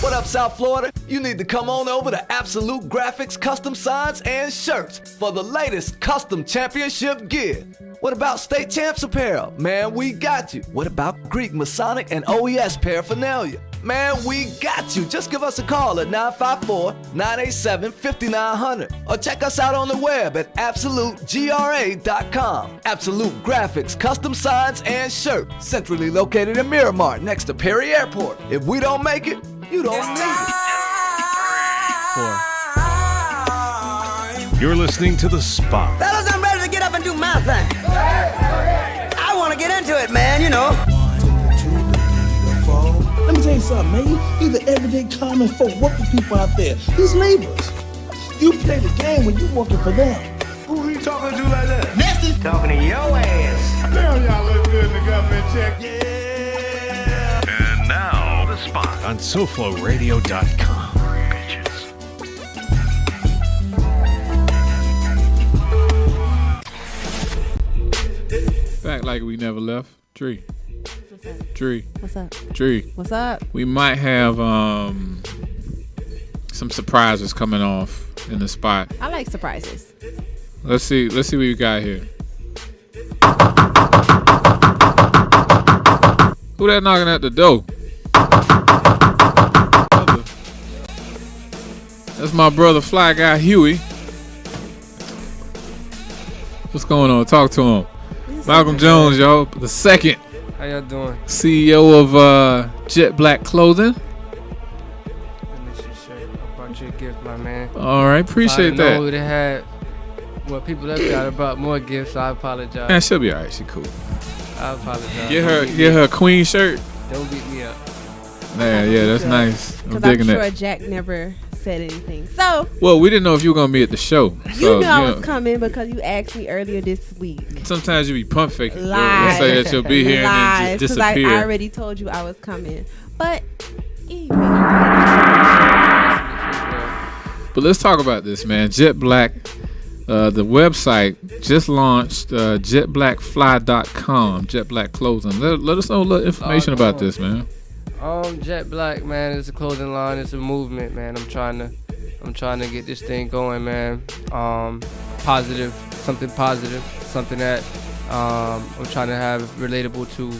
What up, South Florida? You need to come on over to Absolute Graphics Custom Signs and Shirts for the latest custom championship gear. What about State Champs apparel? Man, we got you. What about Greek, Masonic, and OES paraphernalia? Man, we got you. Just give us a call at 954-987-5900 or check us out on the web at absolutegra.com. Absolute Graphics, Custom Signs, and Shirt. Centrally located in Miramar, next to Perry Airport. If we don't make it, you don't need it. You're listening to The Spot. Fellas, I'm ready to get up and do my thing. I want to get into it, man, you know. Let me tell you something, man. These are everyday common folk, working people out there. These laborers. You play the game when you working for them. Who are you talking to like that? Nasty. Talking to your ass. Damn, y'all look good in the government check. Yeah. And now, The Spot on SoFloRadio.com. Act like we never left. Dri. What's up? Dri. What's up? We might have some surprises coming off in the spot. I like surprises. Let's see what we got here. Who that knocking at the door? That's my brother Fly Guy Huey. What's going on? Talk to him. Malcolm Jones, y'all, the second. How y'all doing? CEO of Jet Black Clothing. Let me see, shirt. I brought you a gift, my man. All right, appreciate I that. know they had, well, people that got about more gifts, so I apologize. Man, she'll be all right. She cool. I apologize. Get her a queen shirt. Don't beat me up. Man, yeah, that's nice. I'm Because digging I'm sure that. Jack never said anything. So, Well, we didn't know if you were gonna be at the show. you knew I was coming because you asked me earlier this week. Sometimes you be pump faking. You'll Lies. say that you'll be here and then Lies, just 'cause I disappear. already told you I was coming. But anyway. But let's talk about this, man. Jet Black, the website just launched, jetblackfly.com, Jet Black Clothing. Let us know a little information about this, man. Jet Black, man, it's a clothing line. It's a movement, man. I'm trying to get this thing going, man. Positive, something that I'm trying to have relatable to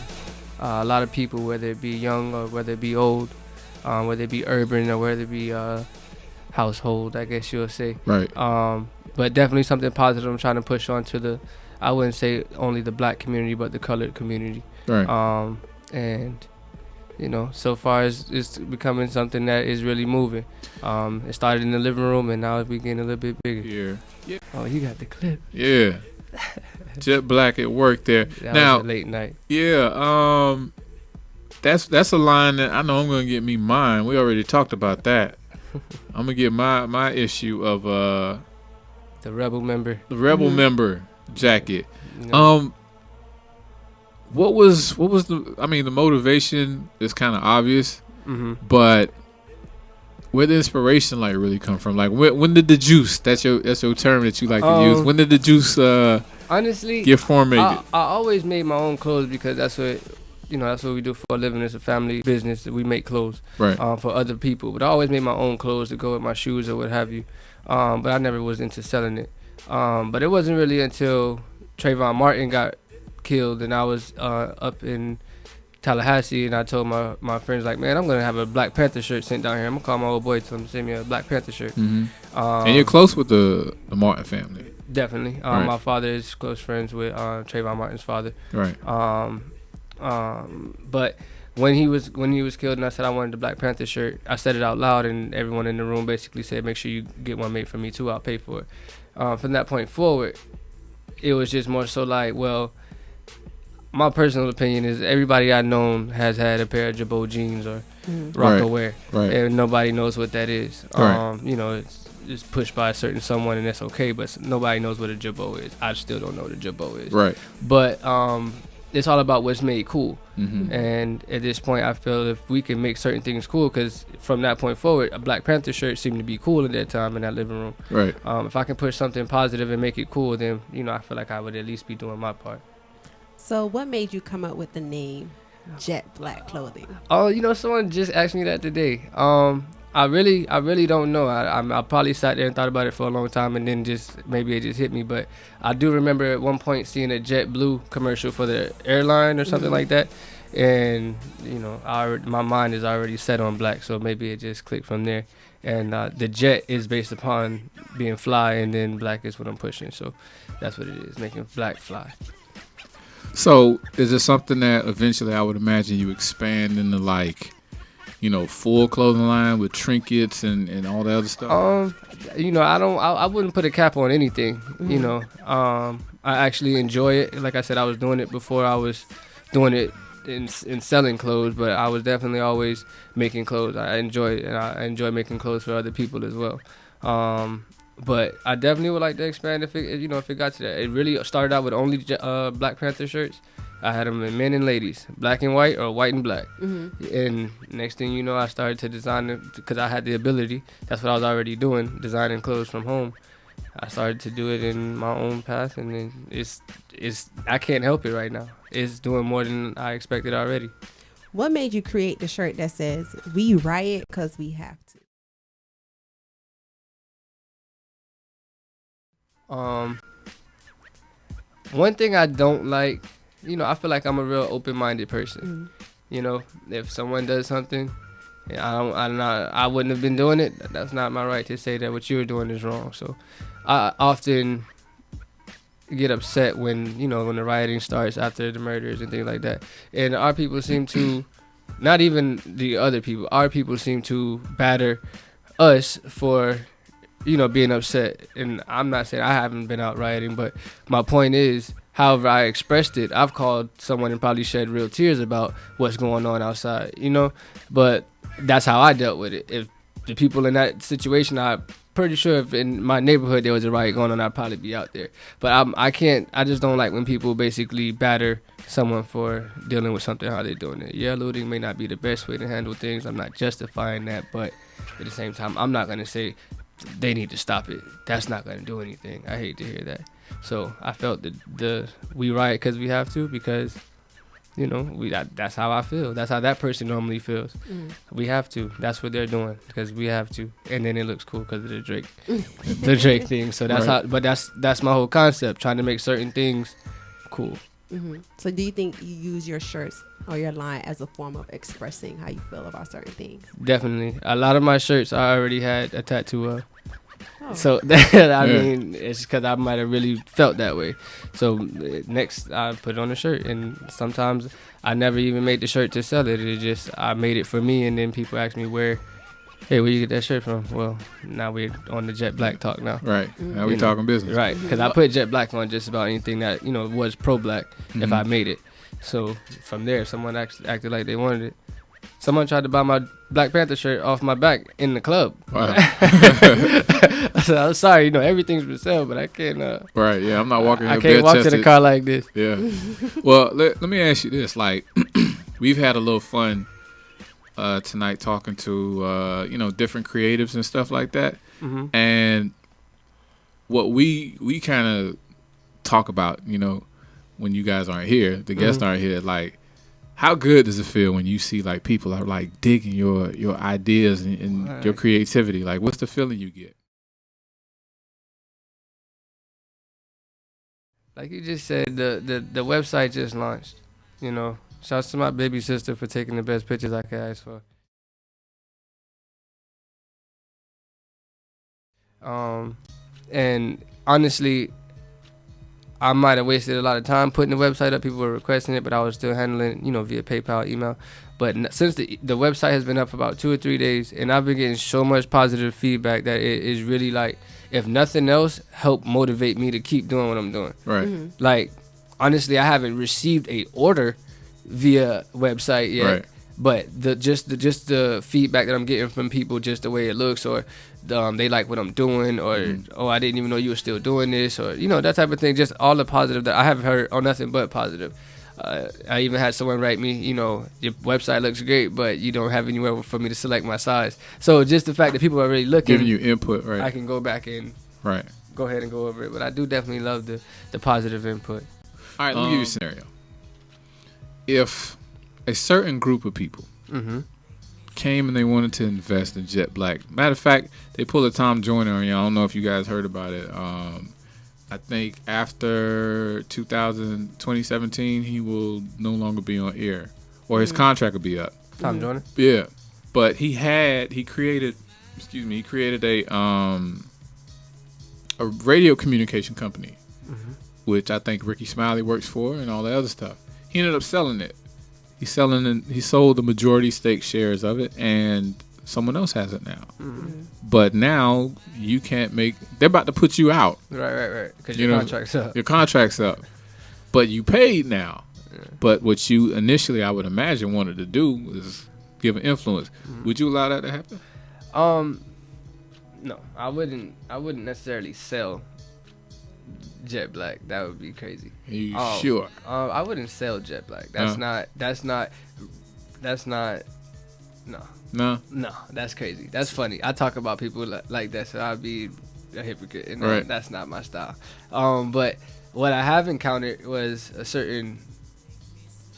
a lot of people, whether it be young or whether it be old, whether it be urban or whether it be household, I guess you'll say. Right. But definitely something positive I'm trying to push on to the, I wouldn't say only the black community, but the colored community. Right. And you know, so far it's becoming something that is really moving. It started in the living room, and now we're getting a little bit bigger. Yeah. Oh, you got the clip. Yeah. Jet Black at work there. That Now, was a late night. yeah, that's a line that I know I'm gonna get me mine. We already talked about that. I'm gonna get my issue of The rebel member. the rebel member jacket. You know, What was the motivation is kind of obvious, but where the inspiration like really come from? Like when did the juice? That's your term that you like to use. When did the juice honestly get formulated? I always made my own clothes because that's what we do for a living. It's a family business that we make clothes Right. For other people. But I always made my own clothes to go with my shoes or what have you. But I never was into selling it. But it wasn't really until Trayvon Martin got killed and I was up in Tallahassee, and I told my friends, like, man, I'm gonna have a Black Panther shirt sent down here. I'm gonna call my old boy, tell him to send me a Black Panther shirt. And you're close with the Martin family. Definitely. Right. My father is close friends with Trayvon Martin's father. Right. But when he was killed and I said I wanted the Black Panther shirt, I said it out loud, and everyone in the room basically said, make sure you get one made for me too, I'll pay for it. From that point forward, it was just more so like, well, my personal opinion is everybody I've known has had a pair of Jabot jeans or Rock Wear, and nobody knows what that is. You know, it's pushed by a certain someone, and that's okay, but nobody knows what a Jabot is. I still don't know what a Jabot is. Right. But it's all about what's made cool. And at this point, I feel if we can make certain things cool, because from that point forward, a Black Panther shirt seemed to be cool at that time in that living room. Right. If I can push something positive and make it cool, then, you know, I feel like I would at least be doing my part. So what made you come up with the name jet black clothing? Oh, someone just asked me that today. I really don't know. I probably sat there and thought about it for a long time, and then maybe it just hit me. But I do remember at one point seeing a JetBlue commercial for the airline or something like that, and my mind is already set on black, so maybe it just clicked from there. And the jet is based upon being fly, and then black is what I'm pushing. So that's what it is, making black fly. So is it something that eventually I would imagine you expand into full clothing line with trinkets and all the other stuff? I wouldn't put a cap on anything. I actually enjoy it. Like I said, I was doing it before I was doing it in selling clothes, but I was definitely always making clothes. I enjoy it, and I enjoy making clothes for other people as well. But I definitely would like to expand if it got to that. It really started out with only Black Panther shirts. I had them in men and ladies, black and white or white and black. And next thing you know, I started to design it because I had the ability. That's what I was already doing, designing clothes from home. I started to do it in my own path, and then it's I can't help it right now. It's doing more than I expected already. What made you create the shirt that says "We riot because we have to"? One thing I don't like, I feel like I'm a real open-minded person. If someone does something, I wouldn't have been doing it. That's not my right to say that what you're doing is wrong. So I often get upset when the rioting starts after the murders and things like that. And our people seem to, not even the other people, our people seem to batter us for being upset. And I'm not saying I haven't been out rioting, but my point is, however I expressed it, I've called someone and probably shed real tears about what's going on outside, but that's how I dealt with it. If the people in that situation, I'm pretty sure if in my neighborhood there was a riot going on, I'd probably be out there. But I just don't like when people basically batter someone for dealing with something, how they're doing it. Yeah, looting may not be the best way to handle things. I'm not justifying that, but at the same time, I'm not going to say they need to stop it. That's not going to do anything. I hate to hear that. So I felt that we riot because we have to, because that's how I feel. That's how that person normally feels. We have to. That's what they're doing because we have to. And then it looks cool because of the Drake thing. So that's right. how. But that's my whole concept, trying to make certain things cool. So do you think you use your shirts or your line as a form of expressing how you feel about certain things? Definitely. A lot of my shirts I already had a tattoo of. So mean, it's because I might have really felt that way. So next, I put it on a shirt, and sometimes I never even made the shirt to sell it. It just I made it for me, and then people ask me where you get that shirt from? Well, now we're on the Jet Black talk now. Right. Now we talking business. Right, because I put Jet Black on just about anything that was pro-black if I made it. So from there, someone acted like they wanted it. Someone tried to buy my Black Panther shirt off my back in the club. Wow. I said, I'm sorry, everything's for sale, but I can't. Right, yeah, I'm not walking. I can't walk to the car like this. Yeah. Well, let me ask you this: we've had a little fun tonight talking to different creatives and stuff like that, and what we kind of talk about, when you guys aren't here, the guests aren't here, how good does it feel when you see people are digging your ideas and your creativity? What's the feeling you get? Like you just said, the website just launched. Shouts to my baby sister for taking the best pictures I could ask for. And honestly, I might have wasted a lot of time putting the website up. People were requesting it, but I was still handling it, via PayPal, email. But since the website has been up for about 2 or 3 days, and I've been getting so much positive feedback that it is really if nothing else, help motivate me to keep doing what I'm doing. Right. Honestly, I haven't received a order via website yet. Right. But just the feedback that I'm getting from people, just the way it looks, or they like what I'm doing, or I didn't even know you were still doing this, or that type of thing. Just all the positive that I haven't heard on nothing but positive. I even had someone write me, your website looks great, but you don't have anywhere for me to select my size. So just the fact that people are really looking, giving you input, right? I can go back and go ahead and go over it. But I do definitely love the positive input. All right, let me give you a scenario. If a certain group of people came and they wanted to invest in Jet Black. Matter of fact, they pulled a Tom Joyner on you. I don't know if you guys heard about it. I think after 2017, he will no longer be on air, or his contract will be up. Tom Joyner? Yeah, but he created a radio communication company, which I think Ricky Smiley works for, and all the other stuff. He ended up selling it. He sold the majority stake shares of it, and someone else has it now. But now you can't they're about to put you out. Right. Because your contract's up. Your contract's up. But you paid now. Yeah. But what you initially, I would imagine, wanted to do was give an influence. Would you allow that to happen? No, I wouldn't necessarily sell Jet Black. That would be crazy. Are you sure? I wouldn't sell Jet Black. That's not no, that's crazy. That's funny. I talk about people like that, so I'd be a hypocrite, and right. That's not my style. But what I have encountered was a certain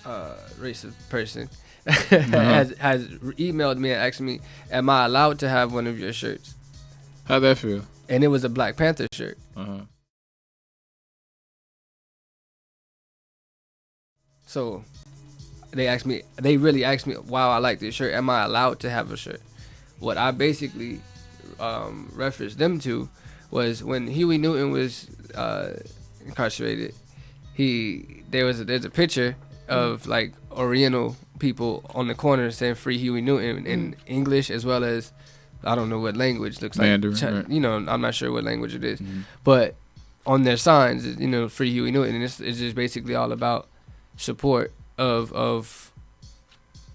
racist person has emailed me and asked me, am I allowed to have one of your shirts? How'd that feel? And it was a Black Panther shirt. So they really asked me, wow, I like this shirt. Am I allowed to have a shirt? What I basically referenced them to was when Huey Newton was incarcerated, there's a picture of like Oriental people on the corner saying free Huey Newton in English, as well as I don't know what language looks Mandarin, like. right. You know, I'm not sure what language it is. But on their signs, you know, free Huey Newton, and it's just basically all about support of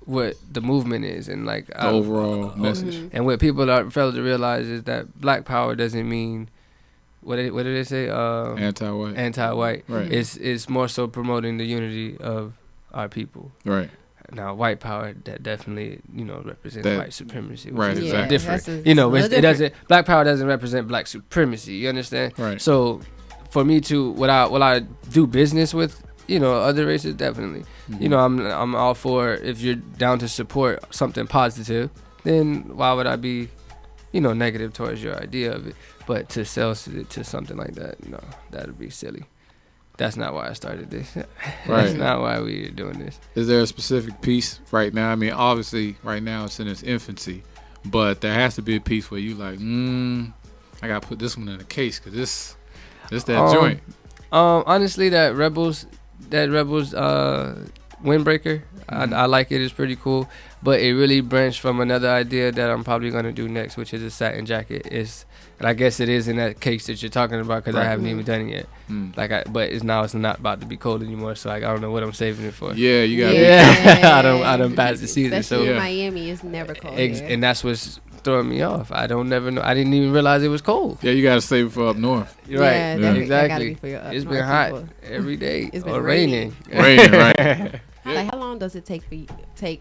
what the movement is, and like the overall message. And what people fail to realize is that Black Power doesn't mean what did they say? Anti-white. Anti-white. Right. It's more so promoting the unity of our people. Right. Now, white power that definitely, you know, represents white supremacy, which right, is exactly. different. You know, it doesn't. Black power doesn't represent Black supremacy. You understand? Right. So, for me to will I do business with, you know, other races? Definitely. You know, I'm all for, if you're down to support something positive, then why would I be, you know, negative towards your idea of it? But to sell it to something like that, no, that'd be silly. That's not why I started this. Right. That's not why we're doing this. Is there a specific piece right now? I mean, obviously, right now it's in its infancy, but there has to be a piece where you like, I gotta put this one in a case because this that joint. Honestly, that Rebels windbreaker, I like it. It's pretty cool, but it really branched from another idea that I'm probably gonna do next, which is a satin jacket. And I guess it is in that case that you're talking about, because I haven't even done it yet. But it's not about to be cold anymore, so I don't know what I'm saving it for. Yeah, you gotta. Yeah. I don't pass the season. Especially so in Miami, it's never cold. And that's what's throwing me off. I never know. I didn't even realize it was cold. Yeah, you gotta save it for up north. You're right. Yeah, Exactly. It's been hot every day. It's been or raining. Raining, right? Like, how long does it take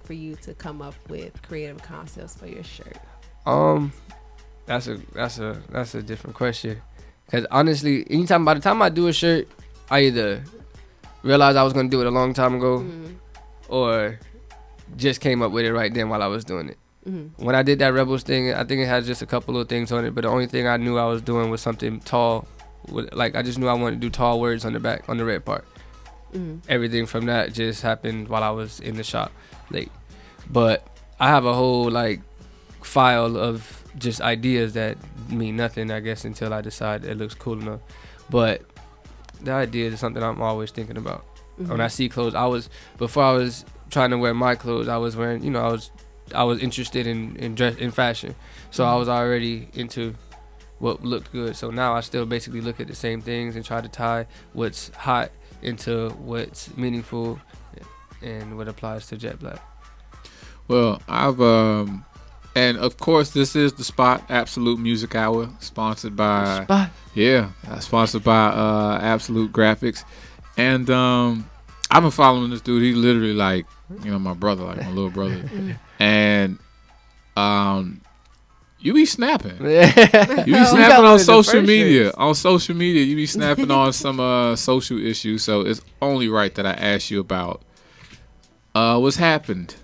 for you to come up with creative concepts for your shirt? That's a different question. Cause honestly, by the time I do a shirt, I either realized I was gonna do it a long time ago, or just came up with it right then while I was doing it. When I did that Rebels thing, I think it had just a couple of things on it, but the only thing I knew I was doing was something tall. Like, I just knew I wanted to do tall words on the back, on the red part. Everything from that just happened while I was in the shop late. But I have a whole like file of just ideas that mean nothing, I guess, until I decide it looks cool enough. But the idea is something I'm always thinking about. When I see clothes, before I was trying to wear my clothes, I was wearing, you know, I was interested in dress, in fashion. So I was already into what looked good. So now I still basically look at the same things and try to tie what's hot into what's meaningful and what applies to Jet Black. Well, and of course, this is the Spot Absolute Music Hour, sponsored by sponsored by Absolute Graphics, and I've been following this dude. He's literally like, you know, my brother, like my little brother, and you be snapping. You be snapping on social media. On social media, you be snapping on some social issues. So it's only right that I ask you about What's happened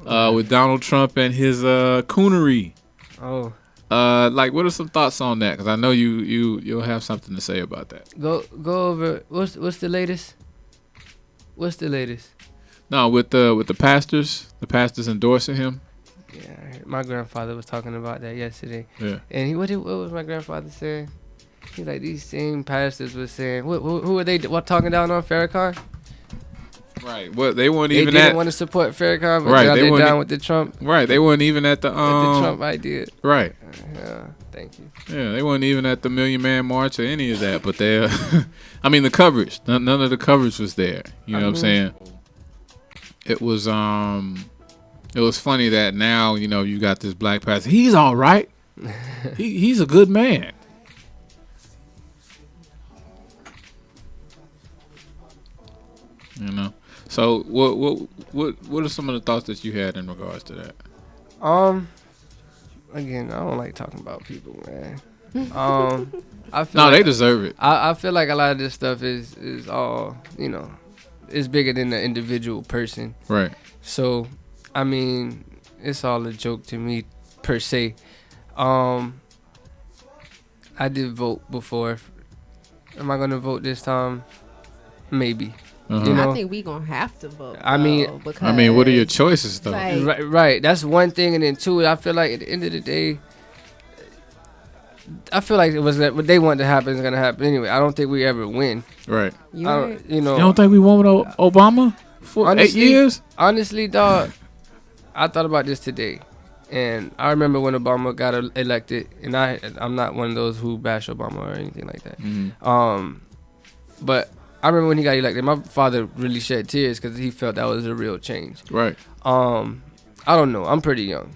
with Donald Trump and his coonery? Oh, like, what are some thoughts on that? Because I know you'll have something to say about that. go over. What's the latest? What's the latest? No, with the pastors endorsing him. Yeah, my grandfather was talking about that yesterday. Yeah. And what was my grandfather saying? He like these same pastors was saying, who are they? What talking down on Farrakhan? Right. Well, they weren't They even didn't want to support Farrakhan, but Right, now they they're weren't down with the Trump. Right. They weren't even at the With the Trump idea. Right. Yeah, thank you. Yeah, they weren't even at the Million Man March or any of that. But they, I mean, the coverage. None of the coverage was there. You know what I'm saying? It was funny that now you got this black pastor. He's all right. He's a good man. So what are some of the thoughts that you had in regards to that? Again, I don't like talking about people, man. I feel No, like they deserve it. I feel like a lot of this stuff is all it's bigger than the individual person. Right. So, I mean, it's all a joke to me per se. I did vote before. Am I gonna vote this time? Maybe. Uh-huh. I think we gonna have to vote. I mean, what are your choices though? Like, Right. That's one thing, and then two, I feel like at the end of the day, I feel like it was that what they want to happen is gonna happen anyway. I don't think we ever win. Right. you right. You don't think we won with Obama for 8 years? Honestly, dog, I thought about this today, and I remember when Obama got elected, and I'm not one of those who bash Obama or anything like that. Mm-hmm. But I remember when he got elected, my father really shed tears because he felt that was a real change. Right. I don't know. I'm pretty young,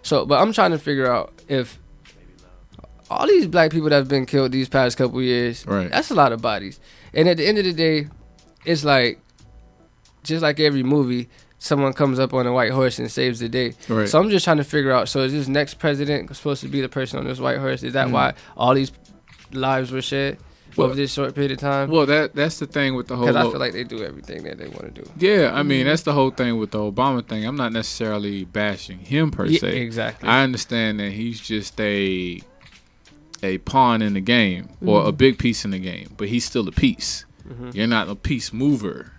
So, but I'm trying to figure out if all these black people that have been killed these past couple years, right, that's a lot of bodies. And at the end of the day, it's like, just like every movie, someone comes up on a white horse and saves the day. Right. So I'm just trying to figure out, so is this next president supposed to be the person on this white horse? Is that why all these lives were shed over this short period of time? Well, that's the thing with the whole... Because I feel like they do everything that they want to do. Yeah, I mean, that's the whole thing with the Obama thing. I'm not necessarily bashing him per se. Exactly. I understand that he's just a pawn in the game, or a big piece in the game, but he's still a piece. You're not a peace mover,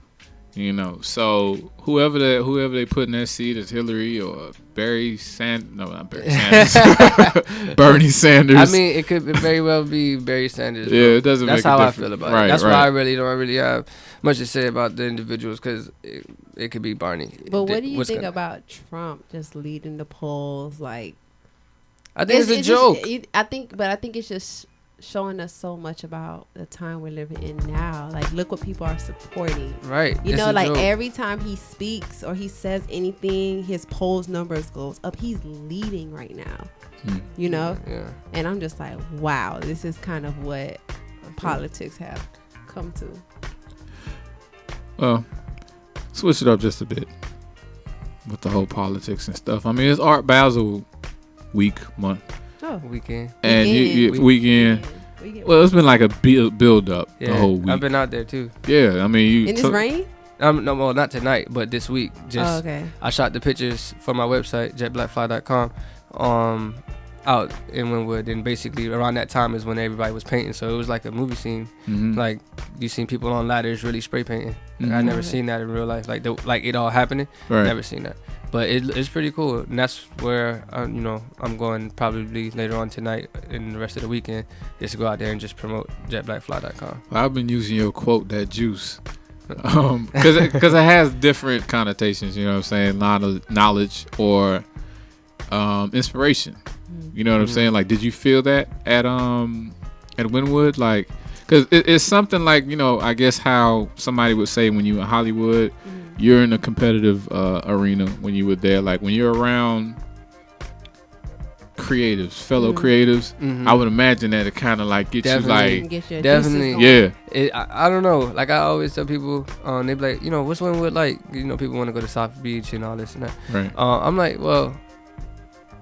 So whoever they put in that seat is Hillary or Bernie Sanders. Bernie Sanders. I mean, it could very well be Barry Sanders. Yeah, it doesn't That's make a how difference. I feel about Right, it. That's right. why I really don't have much to say about the individuals, because it could be Barney. But what do you think about Trump just leading the polls? Like, I think it's a joke. I think it's just showing us so much about the time we're living in now. Like, look what people are supporting. Right. You It's know, a like joke. every time he speaks or he says anything, his polls numbers goes up. He's leading right now. Yeah. And I'm just like, wow, this is kind of what politics have come to. Well, switch it up just a bit with the whole politics and stuff. I mean, it's Art Basel month. Oh, Weekend. And weekend. Well, it's been like a build up the whole week. I've been out there too. Yeah, I mean, in this rain? No, well, not tonight, but this week. Just okay. I shot the pictures for my website, jetblackfly.com, out in Wynwood, and basically around that time is when everybody was painting. So it was like a movie scene. Like you seen people on ladders really spray painting. I never seen that in real life. Like it all happening. Right. Never seen that. But it's pretty cool, and that's where I'm going probably later on tonight and the rest of the weekend, just to go out there and just promote jetblackfly.com. I've been using your quote, that juice, because it has different connotations. You know what I'm saying? Knowledge or inspiration. You know what I'm saying? Like, did you feel that at Wynwood? Like, because it's something like, I guess how somebody would say when you in Hollywood. You're in a competitive arena when you were there. Like when you're around creatives, fellow creatives, I would imagine that it kind of like gets you like definitely, yeah. I don't know. Like I always tell people, they be like, what's Wynwood like? People want to go to South Beach and all this and that. Right. I'm like, well,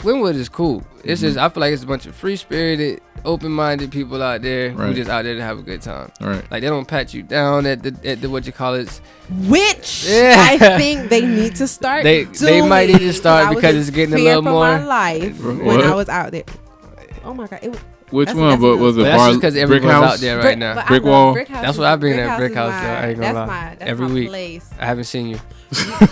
Winwood is cool. It's just I feel like it's a bunch of free spirited, open minded people out there who just out there to have a good time. Right. Like they don't pat you down at the what you call it. Which I think they need to start. They might need to start because it's getting a little more. My life when I was out there. Oh my god. Which one? But was it that's just because brick everyone's house out there right now. Brick wall. That's what I've been at Brick House. I ain't gonna lie. That's every my week. place. I haven't seen you.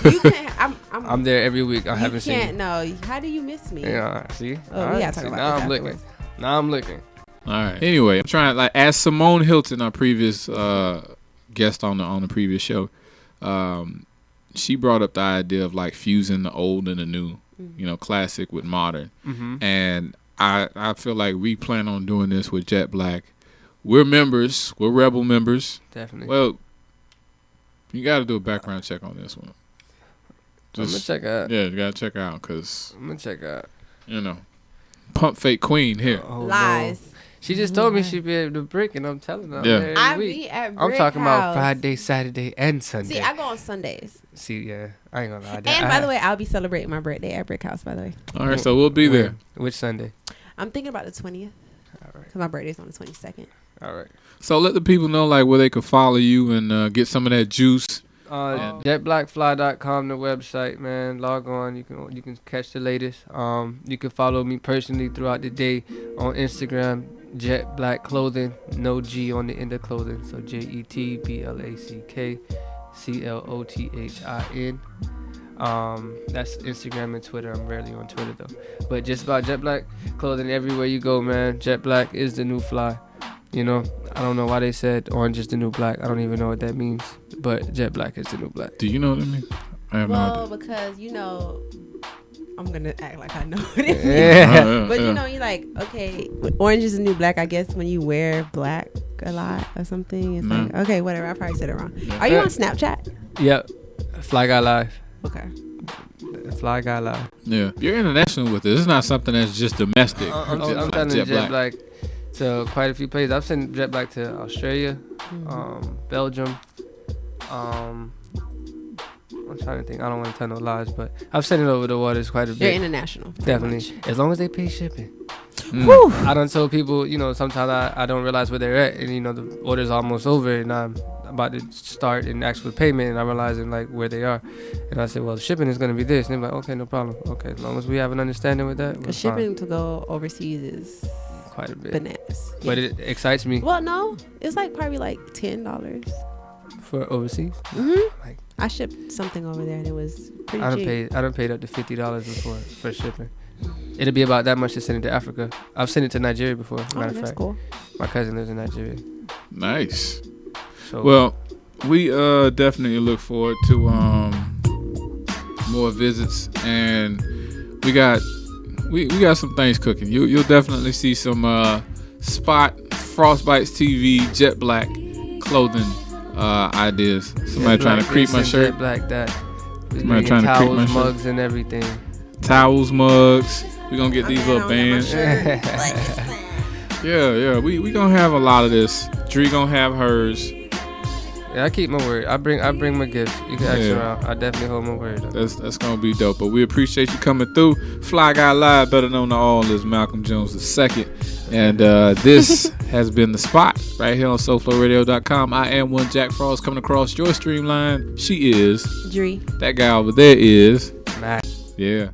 You can't. I'm there every week. I haven't seen you. You can't. No. How do you miss me? Yeah. See. Oh, we gotta talk about now this I'm looking. Now I'm looking. All right. Anyway, I'm trying like as Simone Hilton, our previous guest on the previous show, she brought up the idea of like fusing the old and the new, you know, classic with modern, and I feel like we plan on doing this with Jet Black. We're members. We're Rebel members. Definitely. Well, you got to do a background check on this one. I'm gonna check out. Yeah, you got to check out because I'm gonna check out. You know, pump fake queen here. Oh, lies. No. She just told me she'd be able to brick, and I'm telling her. Yeah. I be at Brick I'm talking House. about Friday, Saturday, and Sunday. See, I go on Sundays. See, yeah, I ain't gonna lie. And by the way, I'll be celebrating my birthday at Brick House. By the way. All right, so we'll be there. Which Sunday? I'm thinking about the 20th. All right. Because my birthday's on the 22nd. All right. So let the people know like where they could follow you and get some of that juice. JetBlackFly.com, the website, man. Log on. You can catch the latest. You can follow me personally throughout the day on Instagram, Jet Black Clothing, no G on the end of clothing. So JetBlackClothin. That's Instagram and Twitter. I'm rarely on Twitter though. But just about Jet Black Clothing everywhere you go, man. Jet Black is the new fly. You know, I don't know why they said orange is the new black. I don't even know what that means. But Jet Black is the new black. Do you know what that means? I have no idea. Because, you know, I'm going to act like I know what it means. Yeah. But, you know, you're like, okay, orange is the new black. I guess when you wear black a lot or something. It's like, okay, whatever. I probably said it wrong. Are you on Snapchat? Yep. Fly Guy Live. Okay. Fly Guy Live. Yeah. You're international with it. It's not something that's just domestic. I'm telling you, Jet Black to quite a few places. I've sent Jet Black to Australia, Belgium. I'm trying to think. I don't want to tell no lies, but I've sent it over the waters quite a bit. You're international. Definitely. As long as they pay shipping. Whew. I done told people, you know, sometimes I don't realize where they're at, and you know the order's almost over, and I'm about to start and ask for payment, and I'm realizing like where they are, and I said, well, shipping is gonna be this, and they're like, okay, no problem. Okay, as long as we have an understanding with that. Because shipping to go overseas is quite a bit bananas. But it excites me. Well, no, it's like probably like $10 for overseas. Like, I shipped something over there, and it was pretty cheap. I done paid up to $50 before for shipping. It'll be about that much to send it to Africa. I've sent it to Nigeria before. Matter of fact, cool. My cousin lives in Nigeria. Nice. So, well, we definitely look forward to more visits, and we got some things cooking. You'll definitely see some Spot, Frostbites TV, Jet Black Clothing ideas. Somebody trying to creep my shirt. Jet Black that. Somebody trying to creep my shirt. Mugs and everything. Towels, mugs. We're gonna get these little bands. Yeah. We gonna have a lot of this. Dri gonna have hers. Yeah, I keep my word. I bring my gifts. You can ask around. I definitely hold my word. That's gonna be dope. But we appreciate you coming through. Fly Guy Live, better known to all as Malcolm Jones II. And this has been The Spot right here on SoFloRadio.com. I am one Jack Frost coming across your streamline. She is Dri. That guy over there is Matt. Yeah.